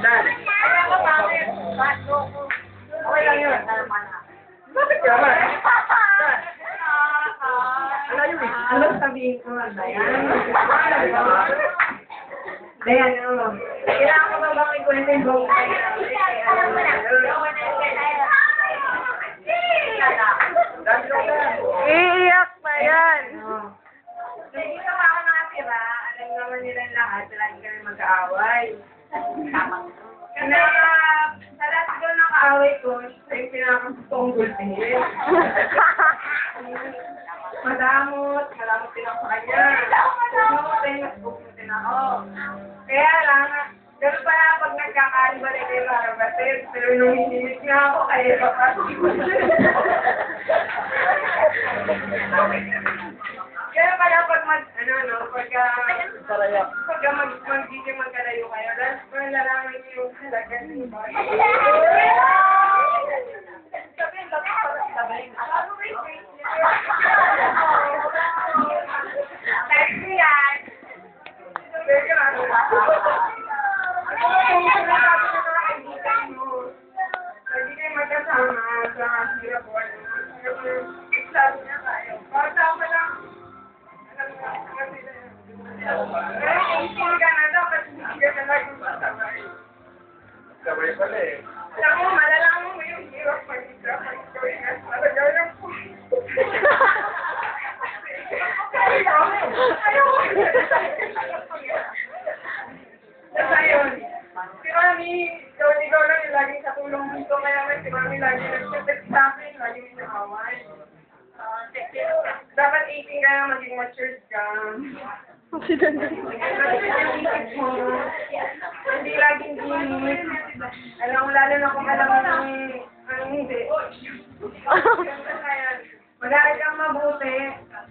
Dan. Okay lang yun. Bakit ka ba? Dan. Ano yun eh? Ano sabihin ko? Dayan, ano? Kailangan ko ba bang ikwento yung buong Iiyak pa yan. Hindi ka ako nakatira. Alam naman nila lahat. Lagi kami mag-aaway. Kaya sa lahat ko ng kaaway ko, siya yung pinakagusto kong gulpihin. Madamot din ako sa kanya. Bukmutin ako. Kaya lang, ganun pala pag nagkakaibalik kayo karabatid. Pero nung hinimik nga ako, kaya papasok ko siya. Kaya pala pag magiging magkalayo kayo, malalaman niyo yung halaga niyo ba? Sabihin, dapat para sabihin. Thank you, yan. Thank you, Lagi kayo magkasama sa hirap po. Sabi niya kayo. Kasama lang. Pero kung ka na dapat hindi ka na lagi masabay. Sabay pala eh. Alam mo, malalaman mo yung hirap mag-hirap. Talaga yung Basta yun. Si Mami, ikaw lang yung laging sa tulong dito. Kaya si Mami lagi nag-text sa akin. Lagi may nakaway. Dapat 18 ka na maging matured ka. Hindi laging ginit. Alam mo, lalo na kung alam mo ng hindi. Mag-aaral kang mabuti.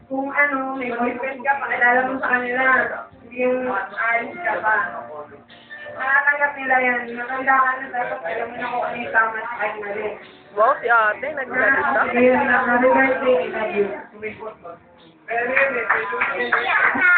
Kung may boyfriend ka, pakilala mo sa kanila. Hindi yung alis ka pa. Nakatanggap nila yan. Matanda ka na, dapat alam mo na kung ano yung tama at ay mali. Wow, si ate, nagsalita. Sige, happy birthday. I love you. Pero yun eh.